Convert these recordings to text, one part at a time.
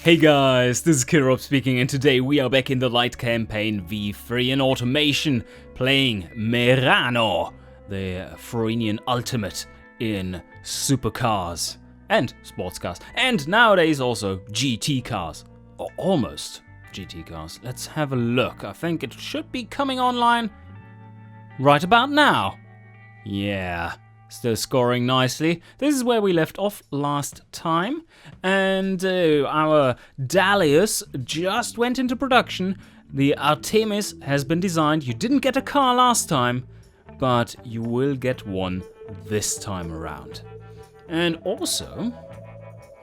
Hey guys, this is Kirop speaking, and today we are back in the Lite campaign v3 automation, playing Merano, the Fruinian ultimate in supercars and sports cars, and nowadays also GT cars, or almost GT cars. Let's have a look. I think it should be coming online right about now. Yeah. Still scoring nicely. This is where we left off last time, and our Dalius just went into production. The Artemis has been designed. You didn't get a car last time, but you will get one this time around. And also,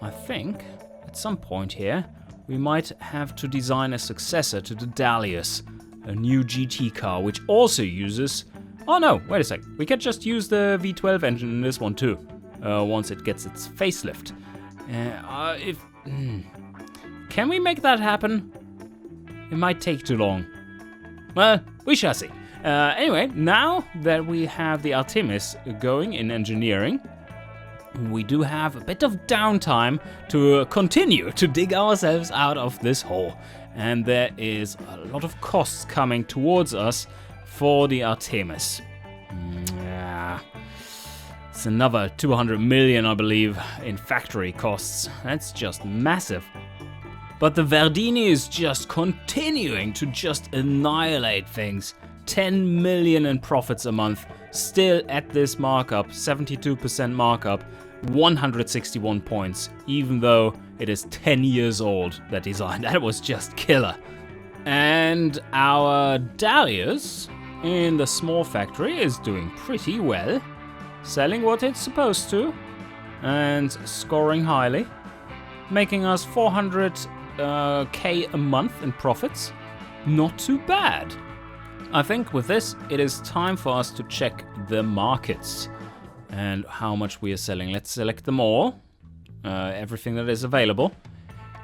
I think at some point here, we might have to design a successor to the Dalius, a new GT car, which also uses... Oh no, wait a sec. We can just use the V12 engine in this one too, once it gets its facelift. Can we make that happen? It might take too long. Well, we shall see. Anyway, now that we have the Artemis going in engineering, we do have a bit of downtime to continue to dig ourselves out of this hole. And there is a lot of costs coming towards us for the Artemis. Yeah. It's another 200 million, I believe, in factory costs. That's just massive. But the Verdini is just continuing to just annihilate things. 10 million in profits a month, still at this markup, 72% markup, 161 points, even though it is 10 years old, that design. That was just killer. And our Dalius in the small factory is doing pretty well, selling what it's supposed to and scoring highly, making us 400k a month in profits. Not too bad. I think with this it is time for us to check the markets and how much we are selling. Let's select them all, everything that is available.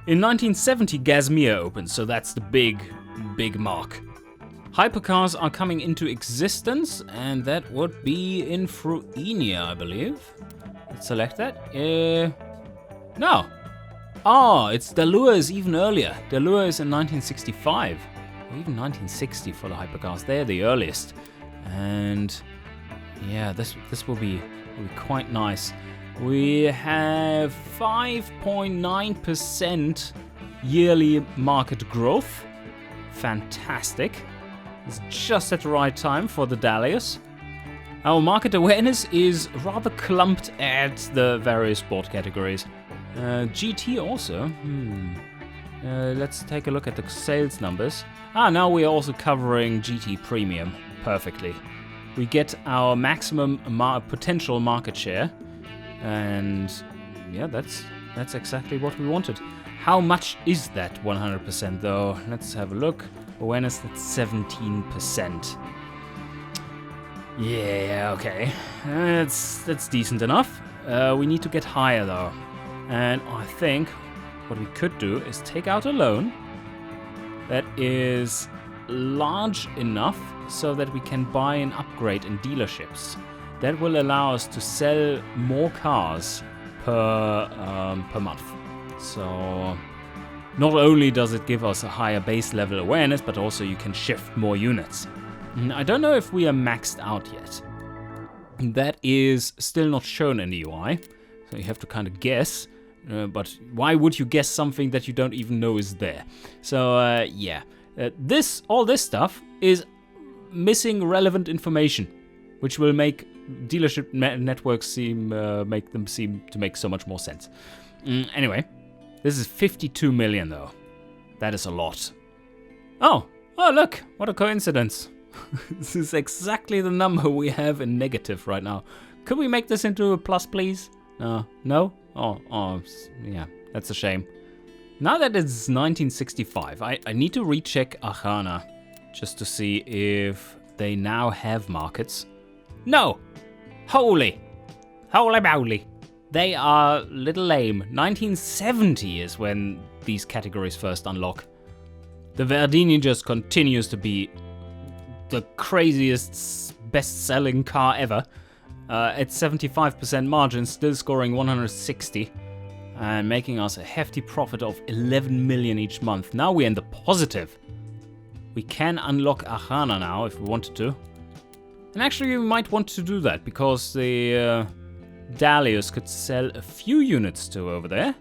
In 1970 Gazmir opened, so that's the big mark. Hypercars are coming into existence, and that would be in Fruinia, I believe. Let's select that. No. Oh, it's Dalua is even earlier. Dalua is in 1965, or even 1960 for the hypercars. They're the earliest, and yeah, this will be quite nice. We have 5.9% yearly market growth. Fantastic. It's just at the right time for the Dalius. Our market awareness is rather clumped at the various sport categories. GT also. Let's take a look at the sales numbers. Now we are also covering GT Premium perfectly. We get our maximum potential market share, and yeah, that's exactly what we wanted. How much is that 100% though? Let's have a look. Awareness, that's 17%. Yeah, okay. That's decent enough. We need to get higher though. And I think what we could do is take out a loan that is large enough so that we can buy an upgrade in dealerships. That will allow us to sell more cars per month. So not only does it give us a higher base level awareness, but also you can shift more units. I don't know if we are maxed out yet. That is still not shown in the UI, so you have to kind of guess. But why would you guess something that you don't even know is there? So yeah, all this stuff is missing relevant information, which will make dealership networks make them seem to make so much more sense. Anyway. This is 52 million though. That is a lot. Oh, look, what a coincidence. This is exactly the number we have in negative right now. Could we make this into a plus, please? No? Oh, yeah, that's a shame. Now that it's 1965, I need to recheck Achana just to see if they now have markets. No! Holy moly. They are a little lame. 1970 is when these categories first unlock. The Verdini just continues to be the craziest, best-selling car ever. At 75% margin, still scoring 160. and making us a hefty profit of 11 million each month. Now we're in the positive. We can unlock Ahana now if we wanted to. And actually we might want to do that because the Dalius could sell a few units to over there.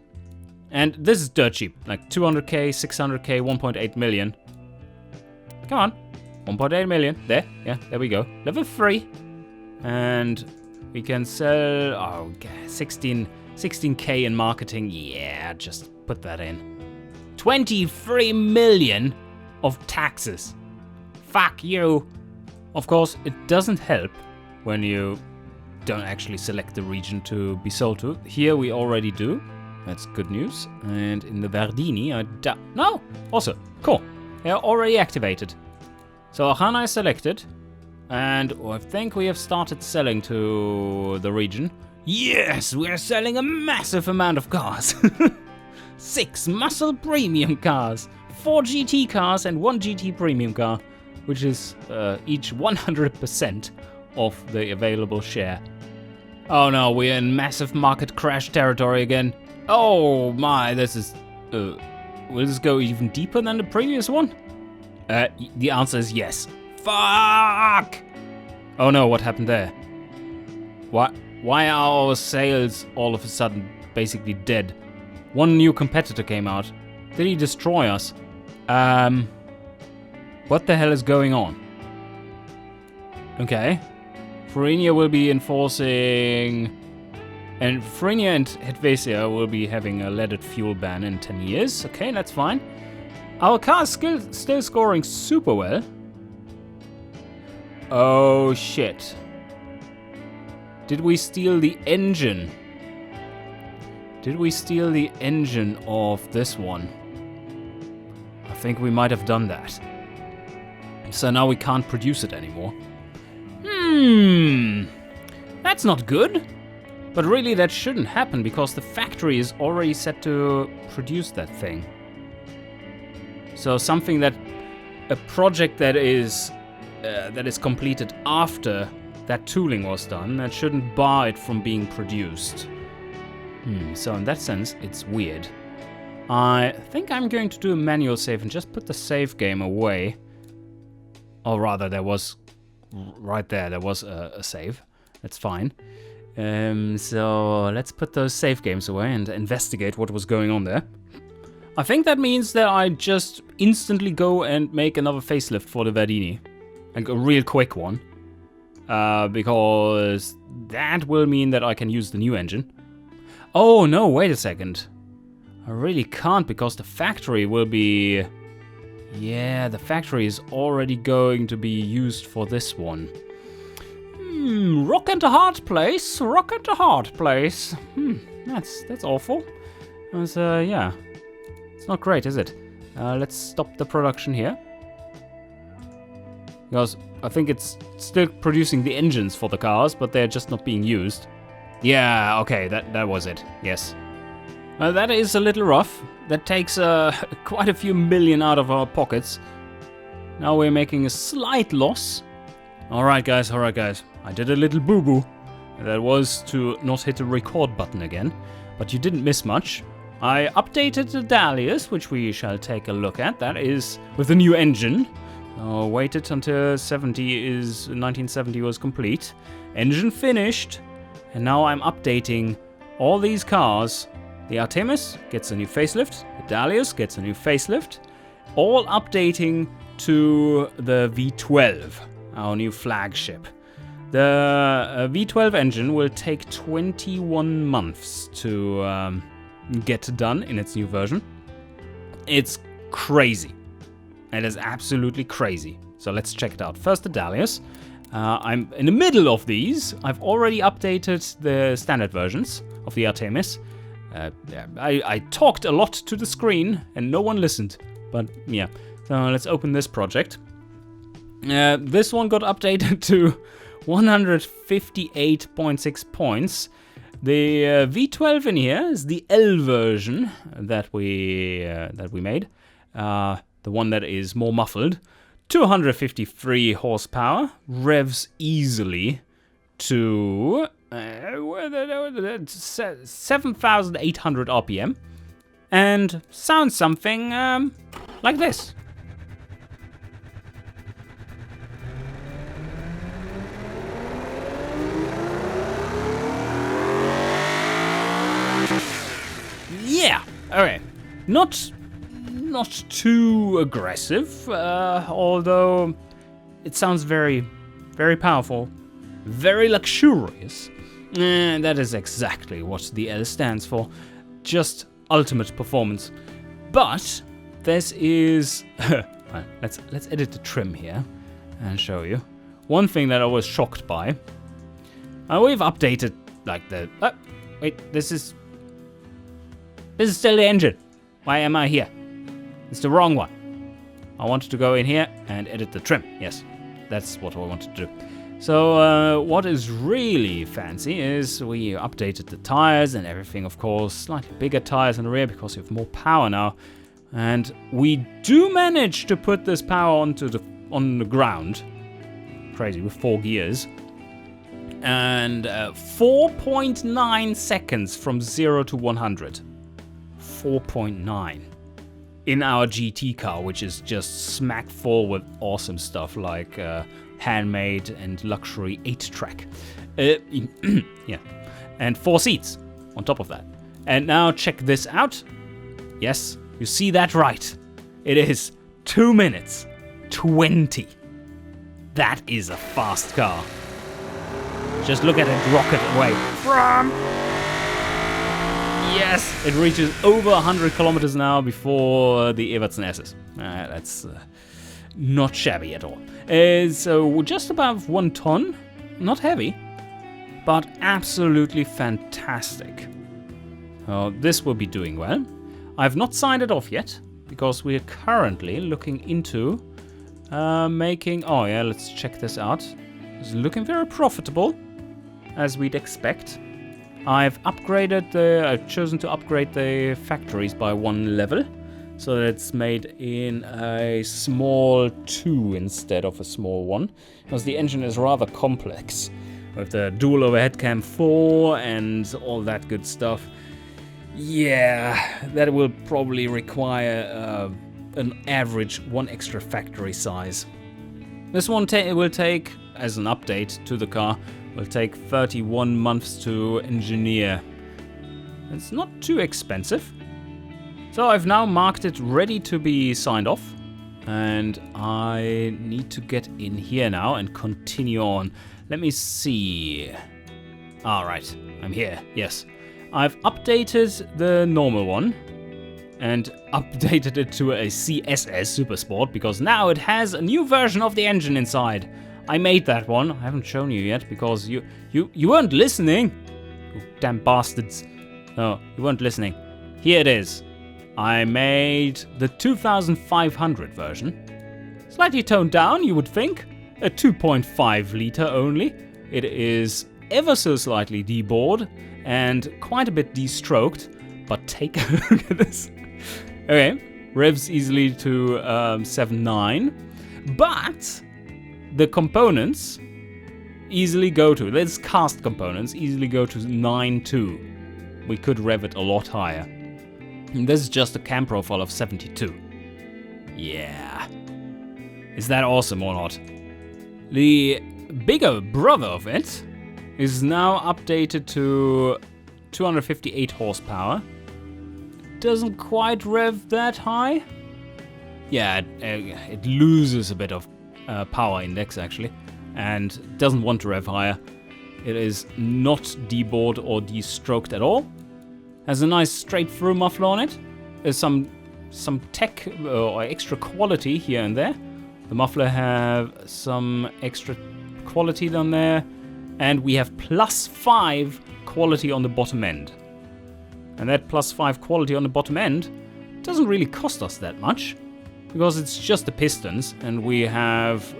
And this is dirt cheap, like 200k, 600k, 1.8 million. Come on, 1.8 million, there, yeah, there we go. Level 3. And we can sell, oh, 16k in marketing, yeah, just put that in. 23 million of taxes. Fuck you. Of course, it doesn't help when you don't actually select the region to be sold to. Here we already do. That's good news. And in the Verdini, no! Also, cool. They're already activated. So Ahana is selected. And I think we have started selling to the region. Yes, we are selling a massive amount of cars. 6 muscle premium cars, 4 GT cars and 1 GT premium car, which is each 100% of the available share. Oh no, we're in massive market crash territory again. Oh my, this is... will this go even deeper than the previous one? The answer is yes. Fuck! Oh no, what happened there? Why are our sales all of a sudden basically dead? One new competitor came out. Did he destroy us? What the hell is going on? Okay. Fruinia will be enforcing... And Fruinia and Helvetia will be having a leaded fuel ban in 10 years. Okay, that's fine. Our car is still scoring super well. Oh shit. Did we steal the engine? Did we steal the engine of this one? I think we might have done that. So now we can't produce it anymore. That's not good. But really that shouldn't happen because the factory is already set to produce that thing. So something that... a project that is completed after that tooling was done, that shouldn't bar it from being produced. So in that sense, it's weird. I think I'm going to do a manual save and just put the save game away. Or rather, there was... right there was a save. That's fine. So let's put those save games away and investigate what was going on there. I think that means that I just instantly go and make another facelift for the Verdini. Like a real quick one. Because that will mean that I can use the new engine. Oh no, wait a second. I really can't because the factory will be... yeah, the factory is already going to be used for this one. Rock and a hard place. Rock and a hard place. That's awful. Yeah. It's not great, is it? Let's stop the production here. Because I think it's still producing the engines for the cars, but they're just not being used. Yeah, okay, that was it. Yes. That is a little rough. That takes quite a few million out of our pockets. Now we're making a slight loss. Alright guys. I did a little boo-boo. That was to not hit the record button again. But you didn't miss much. I updated the Dalius, which we shall take a look at. That is with the new engine. Waited until 1970 was complete. Engine finished. And now I'm updating all these cars. The Artemis gets a new facelift. The Dalius gets a new facelift. All updating to the V12, our new flagship. The V12 engine will take 21 months to get done in its new version. It's crazy. It is absolutely crazy. So let's check it out. First, the Dalius. I'm in the middle of these. I've already updated the standard versions of the Artemis. I talked a lot to the screen and no one listened. But yeah, so let's open this project. This one got updated to 158.6 points. The V12 in here is the L version that we made. The one that is more muffled. 253 horsepower. Revs easily to... where 7,800 RPM. And sounds something like this. Yeah, okay. Not too aggressive, although it sounds very, very powerful, very luxurious. And that is exactly what the L stands for. Just ultimate performance. But this is let's edit the trim here and show you. One thing that I was shocked by. We've updated like the wait, this is still the engine. Why am I here? It's the wrong one. I wanted to go in here and edit the trim. Yes, that's what I wanted to do. So what is really fancy is we updated the tires and everything, of course, slightly bigger tires in the rear because you have more power now. And we do manage to put this power on the ground. Crazy, with 4 gears. And 4.9 seconds from 0 to 100. 4.9. In our GT car, which is just smack full with awesome stuff like handmade and luxury 8-track. Yeah. And 4 seats on top of that. And now check this out. Yes, you see that right. It is 2 minutes 20. That is a fast car. Just look at it rocket away. Yes, it reaches over 100 kilometers an hour before the Evertsen S's. That's not shabby at all. So just above 1 ton, not heavy, but absolutely fantastic. This will be doing well. I've not signed it off yet, because we're currently looking into making... Oh yeah, let's check this out. It's looking very profitable, as we'd expect. I've chosen to upgrade the factories by 1 level, so that it's made in a small 2 instead of a small 1, because the engine is rather complex, with the dual overhead cam 4 and all that good stuff. Yeah, that will probably require an average 1 extra factory size. This one will take, as an update to the car, will take 31 months to engineer. It's not too expensive. So I've now marked it ready to be signed off. And I need to get in here now and continue on. Let me see. Alright, I'm here, yes. I've updated the normal one and updated it to a CSS Super Sport because now it has a new version of the engine inside. I made that one. I haven't shown you yet because you weren't listening. You damn bastards. No, you weren't listening. Here it is. I made the 2500 version. Slightly toned down, you would think. A 2.5 liter only. It is ever so slightly debored and quite a bit de-stroked. But take a look at this. Okay, revs easily to 7.9. But the components easily go to, let's cast components, easily go to 9.2. We could rev it a lot higher. And this is just a cam profile of 72. Yeah. Is that awesome or not? The bigger brother of it is now updated to 258 horsepower. Doesn't quite rev that high. Yeah, it loses a bit of power index actually, and doesn't want to rev higher. It is not debored or de-stroked at all. Has a nice straight through muffler on it. There's some tech or extra quality here and there. The muffler have some extra quality down there, and we have +5 quality on the bottom end. And that +5 quality on the bottom end doesn't really cost us that much, because it's just the pistons, and we have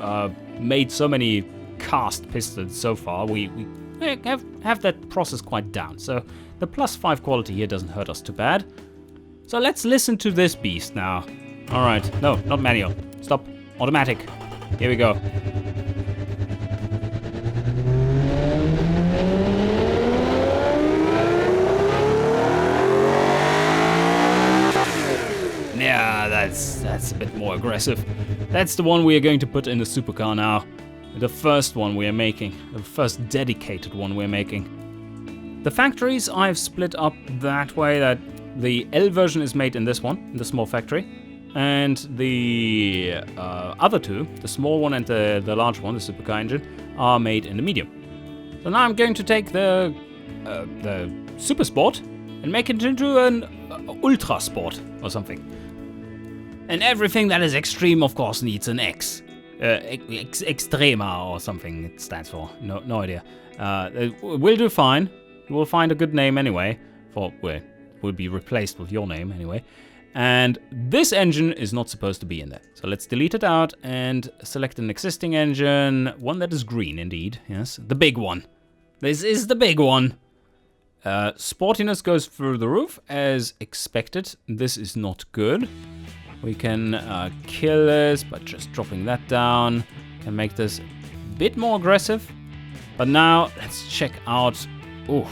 made so many cast pistons so far. We have that process quite down, so the +5 quality here doesn't hurt us too bad. So let's listen to this beast now. All right, no, not manual. Stop, automatic. Here we go. more aggressive. That's the one we are going to put in the supercar now. The first one we are making. The first dedicated one we're making. The factories I've split up that way that the L version is made in this one, in the small factory. And the other two, the small one and the large one, the supercar engine, are made in the medium. So now I'm going to take the Super Sport and make it into an Ultra Sport or something. And everything that is extreme, of course, needs an X. Extrema or something it stands for. No idea. It will do fine. You will find a good name anyway. Well, it will be replaced with your name anyway. And this engine is not supposed to be in there. So let's delete it out and select an existing engine. One that is green, indeed. Yes, the big one. This is the big one. Sportiness goes through the roof as expected. This is not good. We can kill this by just dropping that down. Can make this a bit more aggressive. But now let's check out. Oh,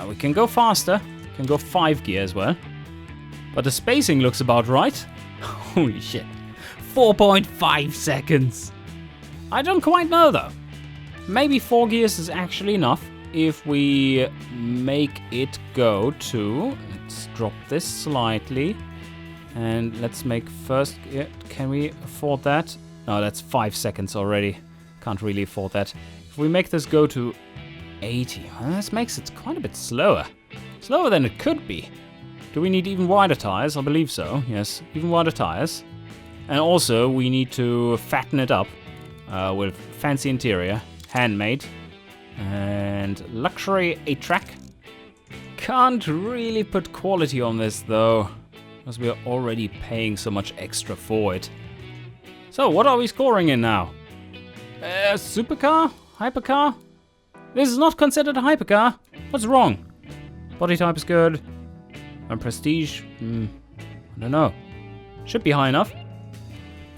we can go faster. Can go 5 gear as well. But the spacing looks about right. Holy shit. 4.5 seconds. I don't quite know though. Maybe 4 gears is actually enough if we make it go to. Let's drop this slightly. And let's make first. Yeah, can we afford that? No, that's 5 seconds already. Can't really afford that. If we make this go to 80, well, this makes it quite a bit slower. Slower than it could be. Do we need even wider tires? I believe so. Yes, even wider tires. And also, we need to fatten it up with fancy interior, handmade, and luxury 8-track. Can't really put quality on this though, because we are already paying so much extra for it. So, what are we scoring in now? Supercar? Hypercar? This is not considered a hypercar. What's wrong? Body type is good. And prestige? I don't know. Should be high enough.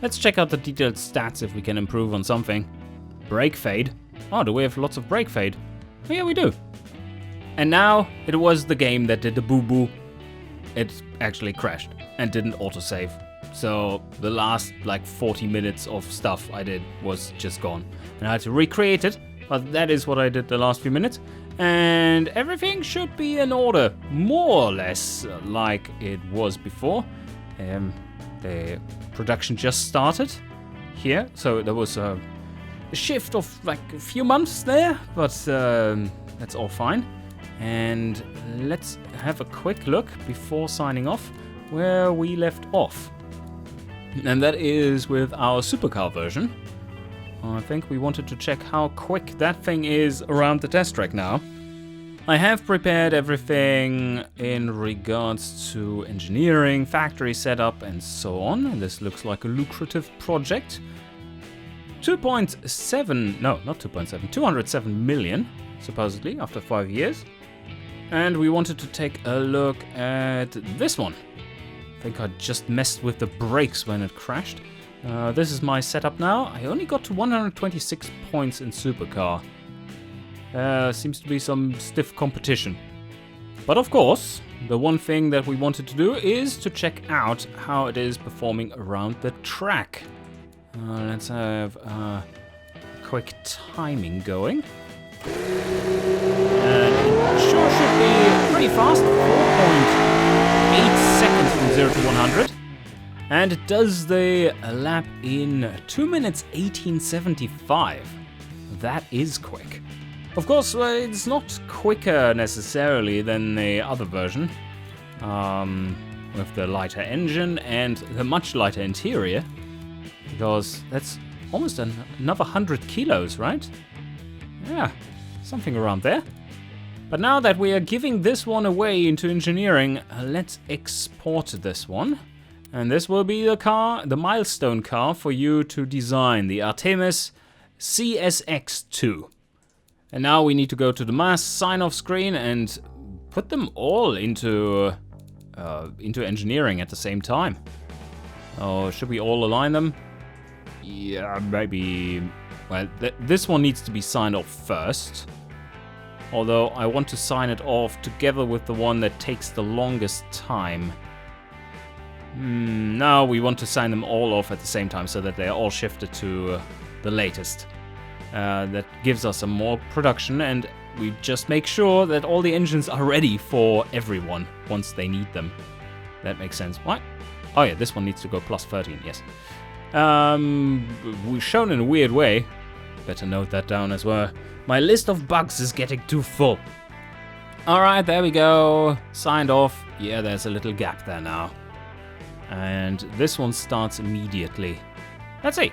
Let's check out the detailed stats if we can improve on something. Brake fade. Oh, do we have lots of brake fade? Oh, yeah, we do. And now, it was the game that did the boo-boo. It actually crashed and didn't autosave. So the last like 40 minutes of stuff I did was just gone. And I had to recreate it, but that is what I did the last few minutes. And everything should be in order, more or less like it was before. The production just started here, so there was a shift of like a few months there, but that's all fine. And let's have a quick look before signing off where we left off. And that is with our supercar version. I think we wanted to check how quick that thing is around the test track now. I have prepared everything in regards to engineering, factory setup, and so on. And this looks like a lucrative project. 2.7, no, not 2.7, 207 million, supposedly, after 5 years. And we wanted to take a look at this one. I think I just messed with the brakes when it crashed. This is my setup now. I only got to 126 points in Supercar. Seems to be some stiff competition. But of course, the one thing that we wanted to do is to check out how it is performing around the track. Let's have quick timing going. And it sure should be pretty fast. 4.8 seconds from 0 to 100. And it does the lap in 2 minutes 18.75. That is quick. Of course, it's not quicker necessarily than the other version. With the lighter engine and the much lighter interior. Because that's almost another 100 kilos, right? Yeah, something around there. But now that we are giving this one away into engineering, let's export this one. And this will be the car, the milestone car for you to design, the Artemis CSX2. And now we need to go to the mass sign-off screen and put them all into engineering at the same time. Oh, should we all align them? Yeah, maybe. Well, this one needs to be signed off first. Although I want to sign it off together with the one that takes the longest time. No, we want to sign them all off at the same time so that they're all shifted to the latest. That gives us some more production, and we just make sure that all the engines are ready for everyone once they need them. That makes sense. What? Oh yeah, this one needs to go plus 13, yes. We're shown in a weird way. Better note that down as well. My list of bugs is getting too full. Alright, there we go. Signed off. Yeah, there's a little gap there now. And this one starts immediately. Let's see.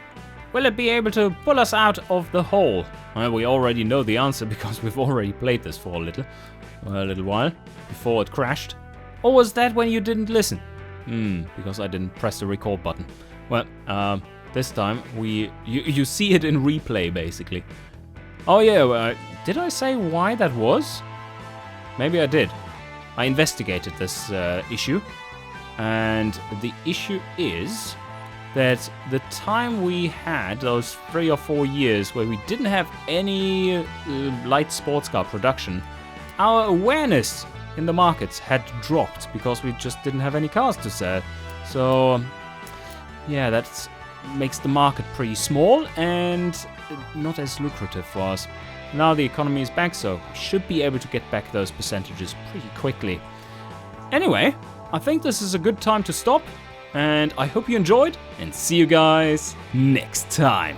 Will it be able to pull us out of the hole? Well, we already know the answer because we've already played this for a little while before it crashed. Or was that when you didn't listen? Because I didn't press the record button. Well, this time you see it in replay basically. Oh yeah, did I say why that was? Maybe I did. I investigated this issue, and the issue is that the time we had, those 3 or 4 years where we didn't have any light sports car production, our awareness in the markets had dropped because we just didn't have any cars to sell. So yeah, that makes the market pretty small and not as lucrative for us. Now the economy is back, so we should be able to get back those percentages pretty quickly. Anyway, I think this is a good time to stop, and I hope you enjoyed, and see you guys next time.